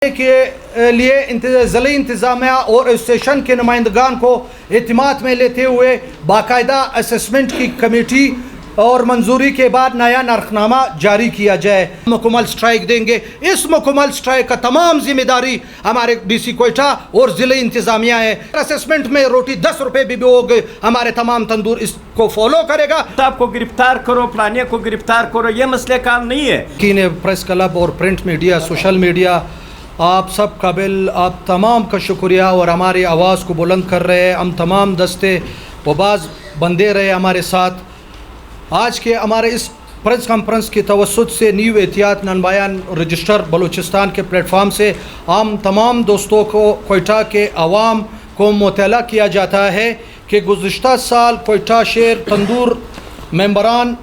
کے لیے ضلعی انتظامیہ اور اسٹیشن کے نمائندگان کو اعتماد میں لیتے ہوئے باقاعدہ اسسمنٹ کی کمیٹی اور منظوری کے بعد نیا نرخنامہ جاری کیا جائے. مکمل سٹرائک دیں گے. اس مکمل سٹرائک کا تمام ذمہ داری ہمارے ڈی سی کوئٹہ اور ضلعی انتظامیہ ہے. اسسمنٹ میں روٹی 10 روپے بھی ہوگی, ہمارے تمام تندور اس کو فالو کرے گا. آپ کو گرفتار کرو, فلانے کو گرفتار کرو, یہ مسئلہ کام نہیں ہے. پریس کلب اور پرنٹ میڈیا, سوشل میڈیا, آپ سب قابل, آپ تمام کا شکریہ, اور ہماری آواز کو بلند کر رہے ہیں. ہم تمام دستے و باز بندے رہے ہمارے ساتھ. آج کے ہمارے اس پریس کانفرنس کی توسط سے نیو احتیاط نن بیان رجسٹر بلوچستان کے پلیٹ فارم سے ہم تمام دوستوں کو, کوئٹہ کے عوام کو مطلع کیا جاتا ہے کہ گزشتہ سال کوئٹہ شہر تندور ممبران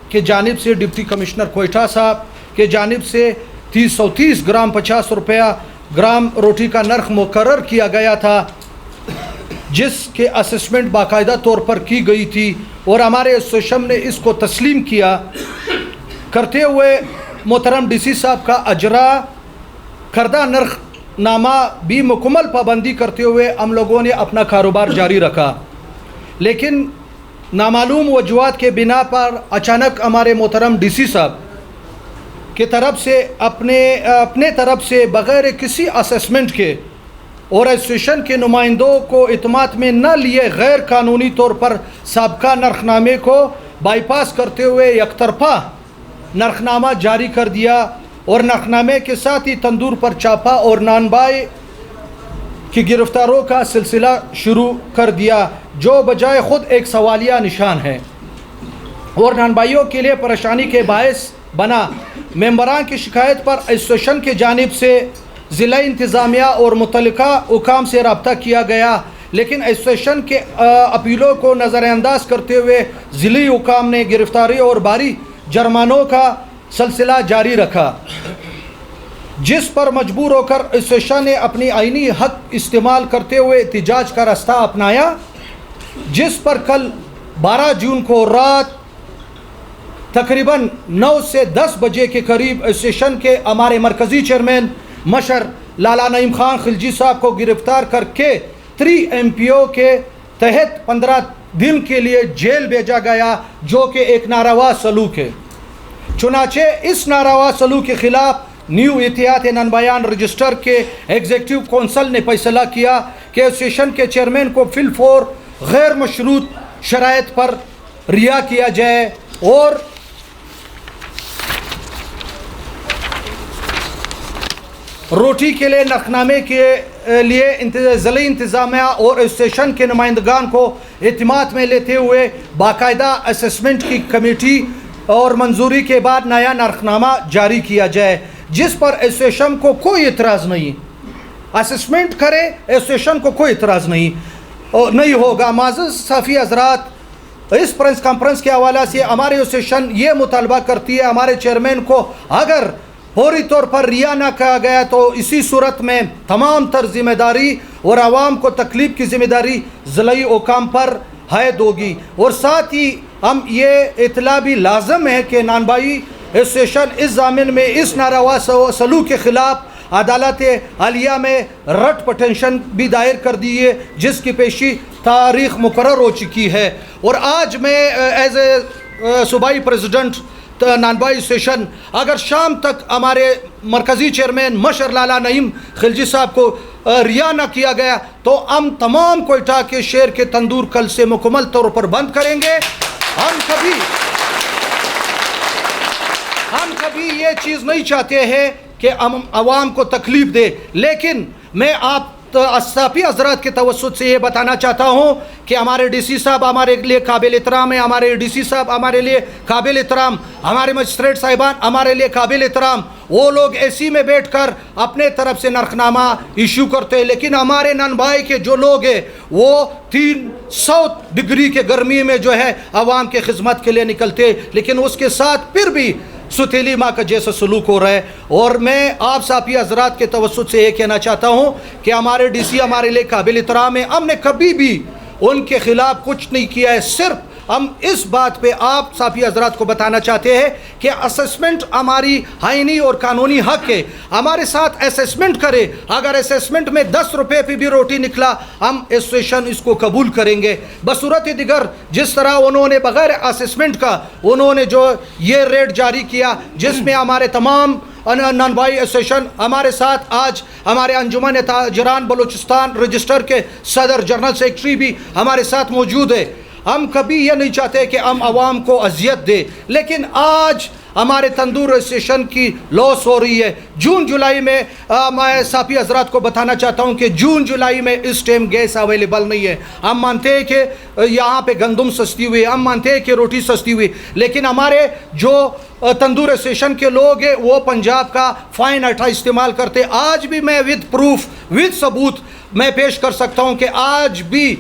کی جانب سے ڈپٹی کمشنر کوئٹہ صاحب کے جانب سے 330 گرام 50 روپیہ گرام روٹی کا نرخ مقرر کیا گیا تھا, جس کے اسسمنٹ باقاعدہ طور پر کی گئی تھی, اور ہمارے ایسوسیشن نے اس کو تسلیم کیا کرتے ہوئے محترم ڈی سی صاحب کا اجرا کردہ نرخ نامہ بھی مکمل پابندی کرتے ہوئے ہم لوگوں نے اپنا کاروبار جاری رکھا. لیکن نامعلوم وجوہات کے بنا پر اچانک ہمارے محترم ڈی سی صاحب کی طرف سے اپنے طرف سے بغیر کسی اسسمنٹ کے اور ایسوسیشن کے نمائندوں کو اعتماد میں نہ لیے غیر قانونی طور پر سابقہ نرخنامے کو بائی پاس کرتے ہوئے یک طرفہ نرخنامہ جاری کر دیا, اور نرخنامے کے ساتھ ہی تندور پر چاپا اور نان بائی کی گرفتاروں کا سلسلہ شروع کر دیا, جو بجائے خود ایک سوالیہ نشان ہے اور نان بائیوں کے لیے پریشانی کے باعث بنا. ممبران کی شکایت پر ایسوسیشن کی جانب سے ضلع انتظامیہ اور متعلقہ حکام سے رابطہ کیا گیا, لیکن ایسوسیشن کے اپیلوں کو نظر انداز کرتے ہوئے ضلعی حکام نے گرفتاری اور بھاری جرمانوں کا سلسلہ جاری رکھا, جس پر مجبور ہو کر ایسوسیشن نے اپنی آئینی حق استعمال کرتے ہوئے احتجاج کا راستہ اپنایا, جس پر کل 12 جون کو رات تقریباً 9 سے 10 بجے کے قریب ایسوسیشن کے ہمارے مرکزی چیئرمین مشر لالا نعیم خان خلجی صاحب کو گرفتار کر کے 3 MPO کے تحت 15 دن کے لیے جیل بھیجا گیا, جو کہ ایک ناروا سلوک ہے. چنانچہ اس ناروا سلوک کے خلاف نیو احتیاط نن بیان رجسٹر کے ایگزیکٹو کونسل نے فیصلہ کیا کہ ایسوسیشن کے چیئرمین کو فی الفور غیر مشروط شرائط پر رہا کیا جائے, اور روٹی کے لیے نرخنامے کے لیے ضلعی انتظامیہ اور ایسوسیشن کے نمائندگان کو اعتماد میں لیتے ہوئے باقاعدہ اسسمنٹ کی کمیٹی اور منظوری کے بعد نیا نرخنامہ جاری کیا جائے, جس پر ایسوسیشن کو کوئی اعتراض نہیں. اسسمنٹ کرے ایسوسیشن کو کوئی اعتراض نہیں ہوگا. معزز صحافی حضرات, اس پریس کانفرنس کے حوالے سے ہماری ایسوسیشن یہ مطالبہ کرتی ہے ہمارے چیئرمین کو اگر فوری طور پر رہا نہ کیا گیا تو اسی صورت میں تمام تر ذمہ داری اور عوام کو تکلیف کی ذمہ داری ضلعی حکام پر عائد ہوگی. اور ساتھ ہی ہم یہ اطلاع بھی لازم ہے کہ نان بائی ایسوسیشن اس ضامن میں اس ناروا سلوک کے خلاف عدالت عالیہ میں رٹ پٹیشن بھی دائر کر دی ہے, جس کی پیشی تاریخ مقرر ہو چکی ہے. اور آج میں ایز اے صوبائی پریزیڈنٹ نان بائی ایسوسیشن اگر شام تک ہمارے مرکزی چیئرمین مشر لالا نعیم خلجی صاحب کو رہا نہ کیا گیا تو ہم تمام کوئٹہ کے شہر کے تندور کل سے مکمل طور پر بند کریں گے. ہم کبھی یہ چیز نہیں چاہتے ہیں کہ ہم عوام کو تکلیف دے, لیکن میں آپ صحافی حضرات کے توسط سے یہ بتانا چاہتا ہوں کہ ہمارے ڈی سی صاحب ہمارے لیے قابل احترام ہے, ہمارے ڈی سی صاحب ہمارے لیے قابل احترام, ہمارے مجسٹریٹ صاحبان ہمارے لیے قابل احترام. وہ لوگ اے سی میں بیٹھ کر اپنے طرف سے نرخنامہ ایشو کرتے ہیں, لیکن ہمارے نان بھائی کے جو لوگ ہیں وہ 300 ڈگری کے گرمی میں جو ہے عوام کے خدمت کے لیے نکلتے, لیکن اس کے ساتھ پھر بھی ستیلی ماں کا جیسا سلوک ہو رہا ہے. اور میں آپ صحافی حضرات کے توسط سے یہ کہنا چاہتا ہوں کہ ہمارے ڈی سی ہمارے لیے قابل احترام ہے, ہم نے کبھی بھی ان کے خلاف کچھ نہیں کیا ہے, صرف ہم اس بات پہ آپ صافی حضرات کو بتانا چاہتے ہیں کہ اسسمنٹ ہماری آئینی اور قانونی حق ہے. ہمارے ساتھ اسسمنٹ کرے. اگر اسسمنٹ میں 10 روپے پہ بھی روٹی نکلا ہم ایسوسیشن اس کو قبول کریں گے. بصورت دیگر جس طرح انہوں نے بغیر اسسمنٹ کا انہوں نے جو یہ ریٹ جاری کیا جس میں ہمارے تمام نان بھائی ایسوسیشن ہمارے ساتھ آج ہمارے انجمن تاجران بلوچستان رجسٹر کے صدر جنرل سیکرٹری بھی ہمارے ساتھ موجود ہے. ہم کبھی یہ نہیں چاہتے کہ ہم عوام کو اذیت دے, لیکن آج ہمارے تندور ایسوسیشن کی لاس ہو رہی ہے. جون جولائی میں میں صافی حضرات کو بتانا چاہتا ہوں کہ جون جولائی میں اس ٹائم گیس اویلیبل نہیں ہے. ہم مانتے ہیں کہ یہاں پہ گندم سستی ہوئی, ہم مانتے ہیں کہ روٹی سستی ہوئی, لیکن ہمارے جو تندور ایسوسیشن کے لوگ ہیں وہ پنجاب کا فائن آٹا استعمال کرتے. آج بھی میں ود پروف ود ثبوت میں پیش کر سکتا ہوں کہ آج بھی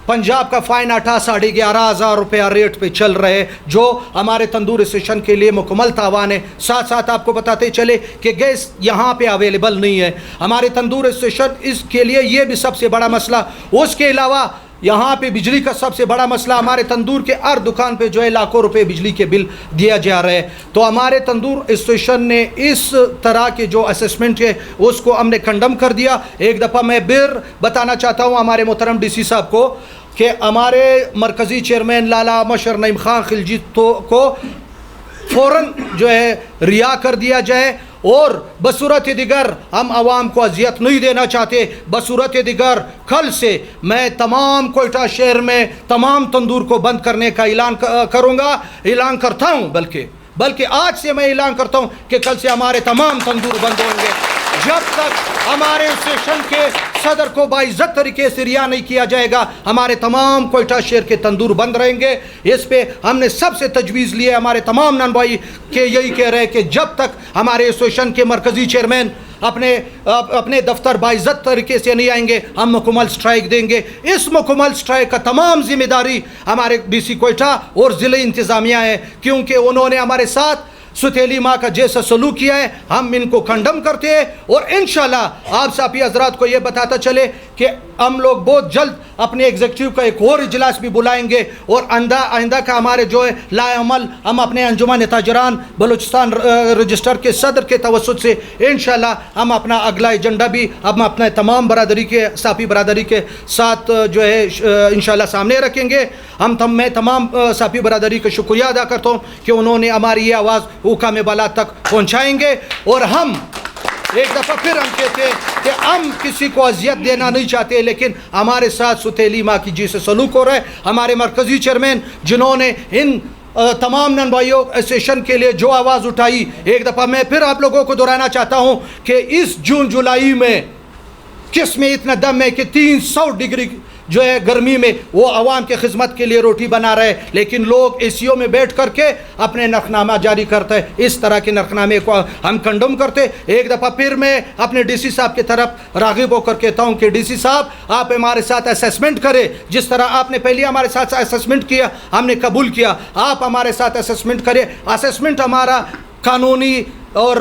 پنجاب کا فائن آٹا 11,500 روپیہ ریٹ پہ چل رہے, جو ہمارے تندور ایسوسیشن کے لیے مکمل تاوان ہے. ساتھ ساتھ آپ کو بتاتے چلے کہ گیس یہاں پہ اویلیبل نہیں ہے. ہمارے تندور ایسوسیشن اس کے لیے یہ بھی سب سے بڑا مسئلہ. اس کے علاوہ یہاں پہ بجلی کا سب سے بڑا مسئلہ, ہمارے تندور کے ہر دکان پہ جو ہے لاکھوں روپے بجلی کے بل دیا جا رہے ہیں. تو ہمارے تندور ایسوسیشن نے اس طرح کے جو اسسمنٹ ہے اس کو ہم نے کنڈم کر دیا. ایک دفعہ میں پھر بتانا چاہتا ہوں ہمارے محترم ڈی سی صاحب کو کہ ہمارے مرکزی چیئرمین لالا مشر نعیم خان خلجی کو فوراً جو ہے رہا کر دیا جائے, اور بصورت دیگر ہم عوام کو اذیت نہیں دینا چاہتے. بصورت دیگر کل سے میں تمام کوئٹہ شہر میں تمام تندور کو بند کرنے کا اعلان کروں گا, اعلان کرتا ہوں, بلکہ آج سے میں اعلان کرتا ہوں کہ کل سے ہمارے تمام تندور بند ہوں گے. جب تک ہمارے اسٹیشن کے صدر کو باعزت طریقے سے رہا نہیں کیا جائے گا ہمارے تمام کوئٹہ شہر کے تندور بند رہیں گے. اس پہ ہم نے سب سے تجویز لی ہے, ہمارے تمام نان بھائی کہ یہی کہہ رہے ہیں کہ جب تک ہمارے ایسوسیشن کے مرکزی چیئرمین اپنے دفتر باعزت طریقے سے نہیں آئیں گے ہم مکمل سٹرائک دیں گے. اس مکمل سٹرائک کا تمام ذمہ داری ہمارے ڈی سی کوئٹہ اور ضلع انتظامیہ ہے, کیونکہ انہوں نے ہمارے ساتھ ستیلی ماں کا جیسا سلوک کیا ہے ہم ان کو کنڈم کرتے ہیں. اور انشاءاللہ آپ صافی حضرات کو یہ بتاتا چلے کہ ہم لوگ بہت جلد اپنے ایگزیکٹیو کا ایک اور اجلاس بھی بلائیں گے, اور آئندہ کا ہمارے جو ہے لائے عمل ہم اپنے انجمن تاجران بلوچستان رجسٹر کے صدر کے توسط سے انشاءاللہ ہم اپنا اگلا ایجنڈا بھی ہم اپنے تمام برادری کے صافی برادری کے ساتھ جو ہے انشاءاللہ سامنے رکھیں گے. میں تمام صافی برادری کا شکریہ ادا کرتا ہوں کہ انہوں نے ہماری یہ آواز حکام بالا تک پہنچائیں گے. اور ہم ایک دفعہ پھر ہم کہتے ہیں کہ ہم کسی کو اذیت دینا نہیں چاہتے, لیکن ہمارے ساتھ ستیلی ماں کی جیسے سلوک ہو رہا ہے. ہمارے مرکزی چیئرمین جنہوں نے ان تمام نان بھائیوں ایسوسیشن کے لیے جو آواز اٹھائی, ایک دفعہ میں پھر آپ لوگوں کو دہرانا چاہتا ہوں کہ اس جون جولائی میں کس میں اتنا دم ہے کہ 300 ڈگری جو ہے گرمی میں وہ عوام کے خدمت کے لیے روٹی بنا رہے, لیکن لوگ اے سیوں میں بیٹھ کر کے اپنے نرخنامہ جاری کرتے ہیں. اس طرح کے نرخنامے کو ہم کنڈم کرتے. ایک دفعہ پھر میں اپنے ڈی سی صاحب کی طرف راغب ہو کر کہتا ہوں کہ ڈی سی صاحب آپ ہمارے ساتھ اسسمنٹ کریں, جس طرح آپ نے پہلے ہمارے ساتھ اسسمنٹ کیا ہم نے قبول کیا, آپ ہمارے ساتھ اسسمنٹ کریں. اسسمنٹ ہمارا قانونی اور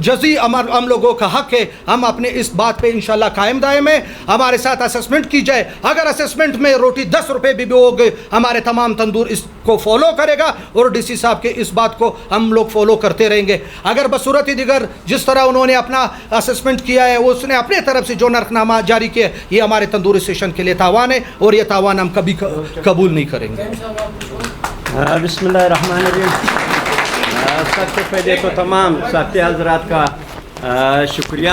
جزی ہم لوگوں کا حق ہے. ہم اپنے اس بات پہ انشاءاللہ قائم دائم ہیں. ہمارے ساتھ اسسمنٹ کی جائے, اگر اسسمنٹ میں روٹی 10 روپے بھی ہو گئے ہمارے تمام تندور اس کو فالو کرے گا, اور ڈی سی صاحب کے اس بات کو ہم لوگ فالو کرتے رہیں گے. اگر بصورت دیگر جس طرح انہوں نے اپنا اسسمنٹ کیا ہے اس نے اپنے طرف سے جو نرخنامہ جاری کیا یہ ہمارے تندور اسٹیشن کے لیے تاوان ہے, اور یہ تاوان ہم کبھی قبول نہیں کریں گے. بسم اللہ الرحمن الرحیم. سب سے پہلے تو تمام ساتھی حضرات کا شکریہ.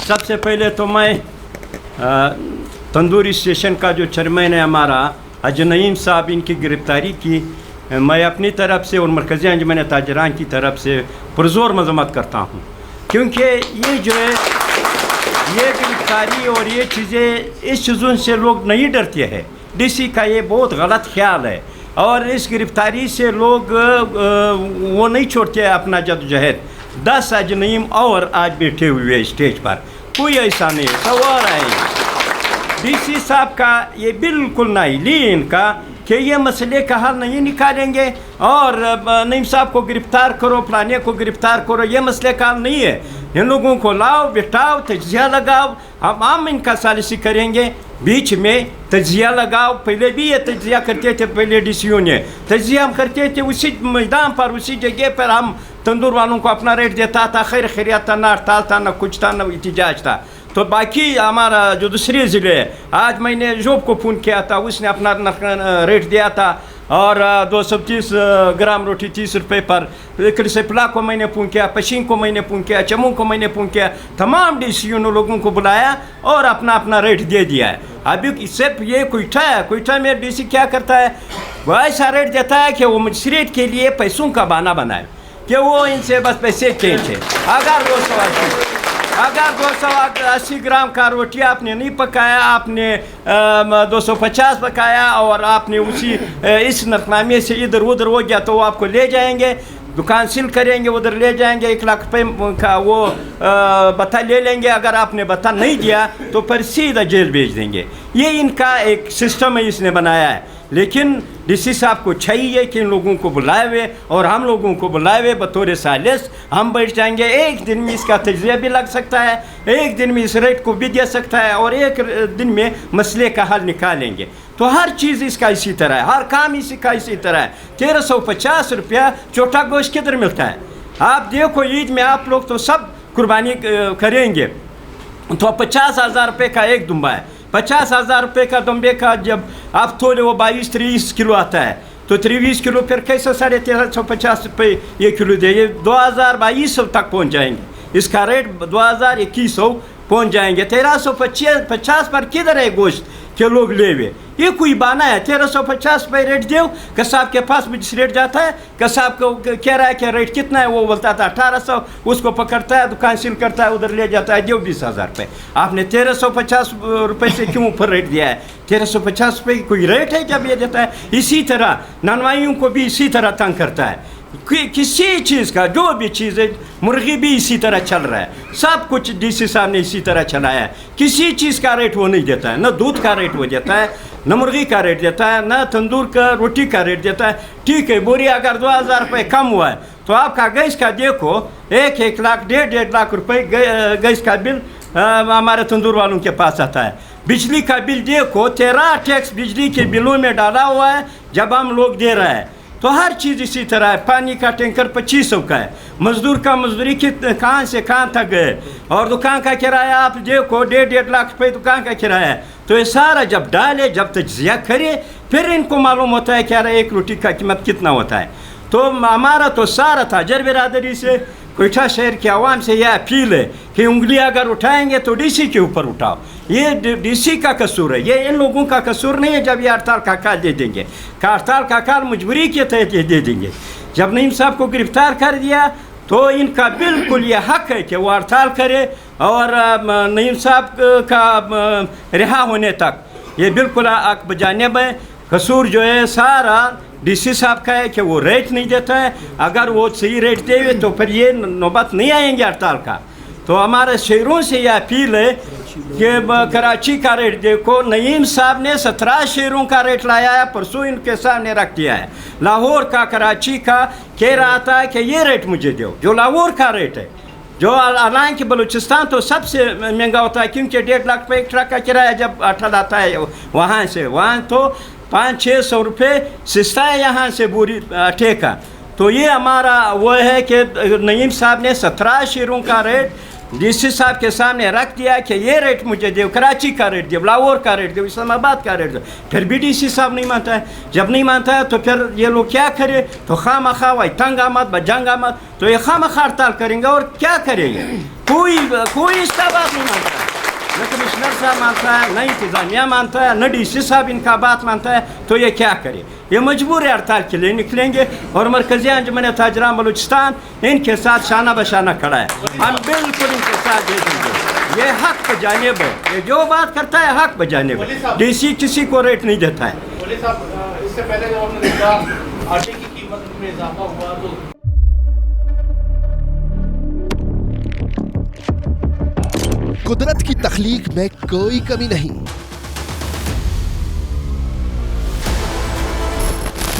سب سے پہلے تو میں تندوری اسٹیشن کا جو چیئرمین ہے ہمارا حاجی نعیم صاحب, ان کی گرفتاری کی میں اپنی طرف سے اور مرکزی انجمن تاجران کی طرف سے پرزور مذمت کرتا ہوں, کیونکہ یہ جو ہے یہ گرفتاری اور یہ چیزیں اس چیزوں سے لوگ نہیں ڈرتے ہیں. ڈی سی کا یہ بہت غلط خیال ہے, اور اس گرفتاری سے لوگ وہ نہیں چھوڑتے اپنا جدوجہد. 10 اجنیم اور آج بیٹھے ہوئے اسٹیج پر, کوئی ایسا نہیں سوال ہے. ڈی سی صاحب کا یہ بالکل نہیں لی ان کا کہ کہ یہ مسئلے کا حل نہیں نکالیں گے اور نعیم صاحب کو گرفتار کرو، فلانے کو گرفتار کرو، یہ مسئلے کا حل نہیں ہے. ان لوگوں کو لاؤ، بٹھاؤ، تجزیہ لگاؤ. ہم ان کا ثالثی کریں گے، بیچ میں تجزیہ لگاؤ. پہلے بھی یہ تجزیہ کرتے تھے، پہلے ڈی سی او نے تجزیہ ہم کرتے تھے اسی میدان پر، اسی جگہ پر. ہم تندور والوں کو اپنا ریٹ دیتا تھا، خیر خیریت تھا، نہ ہڑتال تھا، نہ کچھ تھا، نہ احتجاج تھا. تو باقی ہمارا جو دوسری ضلع ہے، آج میں نے جوب کو فون کیا تھا، اس نے اپنا ریٹ دیا تھا اور 230 گرام روٹی 30 روپے پر. کرسپلا کو میں نے فون کیا، پشین کو میں نے فون کیا، چموں کو میں نے فون کیا. تمام ڈی سی او نے لوگوں کو بلایا اور اپنا اپنا ریٹ دے دیا ہے. ابھی صرف یہ کوئٹہ ہے، کوئٹہ میں ڈی سی کیا کرتا ہے، وہ ایسا ریٹ دیتا ہے کہ وہ مجسریٹ کے لیے پیسوں کا بہانہ بنائے کہ وہ ان سے بس پیسے کھینچے. اگر 280 گرام کا روٹی آپ نے نہیں پکایا، آپ نے 250 پکایا اور آپ نے اسی اس نرخنامے سے ادھر ادھر ہو گیا تو وہ آپ کو لے جائیں گے، دکان سیل کریں گے، ادھر لے جائیں گے، 1 لاکھ روپے کا وہ بتا لے لیں گے. اگر آپ نے بتا نہیں دیا تو پھر سیدھا جیل بھیج دیں گے. یہ ان کا ایک سسٹم ہے، اس نے بنایا ہے. لیکن ڈی سی صاحب کو چاہیے کہ ان لوگوں کو بلائے ہوئے اور ہم لوگوں کو بلائے ہوئے بطور ثالث ہم بیٹھ جائیں گے. ایک دن میں اس کا تجزیہ بھی لگ سکتا ہے، ایک دن میں اس ریٹ کو بھی دے سکتا ہے اور ایک دن میں مسئلے کا حل نکالیں گے. تو ہر چیز اس کا اسی طرح ہے، ہر کام اسی کا اسی طرح ہے. 1350 روپیہ چھوٹا گوشت کدھر ملتا ہے؟ آپ دیکھو عید میں آپ لوگ تو سب قربانی کریں گے تو 50,000 روپے کا ایک دمبا ہے. 50,000 روپے کا دمبے کا جب آپ تولے وہ 22-23 کلو آتا ہے تو 23 کلو پھر کیسے 1350 روپے یہ کلو دے؟ یہ 2200 تک پہنچ جائیں گے. اس کا ریٹ 2100 پہنچ جائیں گے. 1350 پر کدھر ہے گوشت کہ لوگ لے ہوئے؟ یہ کوئی بہانہ ہے. 1350 روپے ریٹ دیو، کساب کے پاس مجھ ریٹ جاتا ہے، کساب کو کہہ رہا ہے کہ ریٹ کتنا ہے، وہ بولتا تھا 1800، اس کو پکڑتا ہے، دکان سیل کرتا ہے، ادھر لے جاتا ہے، دیو 20,000 روپے. آپ نے 1350 روپے سے کیوں اوپر ریٹ دیا ہے؟ 1350 روپے کی کوئی ریٹ ہے جب یہ دیتا ہے؟ اسی طرح نانوائیوں کو بھی اسی طرح تنگ کرتا ہے. کسی چیز کا جو بھی چیز ہے، مرغی بھی اسی طرح چل رہا ہے، سب کچھ ڈی سی صاحب نے اسی طرح چلایا ہے. کسی چیز کا ریٹ وہ نہیں دیتا ہے، نہ دودھ کا ریٹ وہ دیتا ہے، نہ مرغی کا ریٹ دیتا ہے، نہ تندور کا روٹی کا ریٹ دیتا ہے. ٹھیک ہے، بوری اگر 2000 روپے کم ہوا ہے تو آپ کا گیس کا دیکھو 1 لاکھ 1.5 لاکھ روپے گیس کا بل ہمارے تندور والوں کے پاس آتا ہے. بجلی کا بل دیکھو 13 ٹیکس بجلی کے بلوں میں ڈالا ہوا ہے جب ہم لوگ دے رہے ہیں. تو ہر چیز اسی طرح ہے. پانی کا ٹینکر 2500 کا ہے، مزدور کا مزدوری کہاں سے کہاں تک گئے، اور دکان کا کرایہ آپ دیکھو 1.5 لاکھ روپے دکان کا کرایہ ہے. تو یہ سارا جب ڈالے، جب تجزیہ کرے، پھر ان کو معلوم ہوتا ہے کہ ایک روٹی کا قیمت کتنا ہوتا ہے. تو ہمارا تو سارا تاجر برادری سے، کوئٹہ شہر کے عوام سے یہ اپیل ہے کہ انگلی اگر اٹھائیں گے تو ڈی سی کے اوپر اٹھاؤ. یہ ڈی سی کا قصور ہے، یہ ان لوگوں کا قصور نہیں ہے. جب یہ ہڑتال کا کال دے دیں گے، ہڑتال کا کال مجبوری کے تحت یہ دے دیں گے. جب نعیم صاحب کو گرفتار کر دیا تو ان کا بالکل یہ حق ہے کہ وہ ہڑتال کرے اور نعیم صاحب کا رہا ہونے تک یہ بالکل حق بجانب ہے. قصور جو ہے سارا ڈی سی صاحب کا ہے کہ وہ ریٹ نہیں دیتا ہے. اگر وہ صحیح ریٹ دے ہوئے تو پھر یہ نوبت نہیں آئیں گے ہڑتال کا. تو ہمارے شہروں سے یہ اپیل ہے کہ کراچی کا ریٹ دیکھو، نعیم صاحب نے 17 شہروں کا ریٹ لایا ہے، پرسوں ان کے سامنے رکھ دیا ہے. لاہور کا، کراچی کا کہہ رہا تھا کہ یہ ریٹ مجھے دو، جو لاہور کا ریٹ ہے. جو حالانکہ بلوچستان تو سب سے مہنگا ہوتا ہے کیونکہ 1.5 لاکھ روپے ایک ٹرک کا کرایہ جب اٹھل آتا ہے وہاں سے، وہاں تو 500-600 روپے سستا ہے یہاں سے بوری آٹے کا. تو یہ ہمارا وہ ہے کہ نعیم صاحب نے 17 شہروں کا ریٹ ڈی سی صاحب کے سامنے رکھ دیا کہ یہ ریٹ مجھے دو، کراچی کا ریٹ دو، لاہور کا ریٹ دو، اسلام آباد کا ریٹ دو. پھر بھی ڈی سی صاحب نہیں مانتا ہے. جب نہیں مانتا ہے تو پھر یہ لوگ کیا کرے؟ تو خواہ مخواہ وہی تنگ آمد بجنگ آمد، تو یہ خواہ مخواہ ہڑتال کریں گے. اور کیا کریں گے؟ کوئی اس کا بات نہیں مانتا ہے، نہ کمشنر صاحب مانتا ہے، نہ انتظامیہ مانتا ہے، نہ ڈی سی صاحب ان کا بات مانتا ہے. تو یہ کیا کرے؟ یہ مجبور ہے ہڑتال کے لیے نکلیں گے. اور مرکزی انجمن تاجران بلوچستان ان کے ساتھ شانہ بشانہ کھڑا ہے. ہم بالکل ان کے ساتھ دے دیں گے. یہ حق بجانب ہے، یہ جو بات کرتا ہے حق بجانب ہے. ڈی سی کسی کو ریٹ نہیں دیتا ہے. اس سے پہلے جب ہم نے دیکھا آٹے کی قیمت میں اضافہ ہوا تو قدرت کی تخلیق میں کوئی کمی نہیں.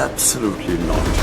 Absolutely not.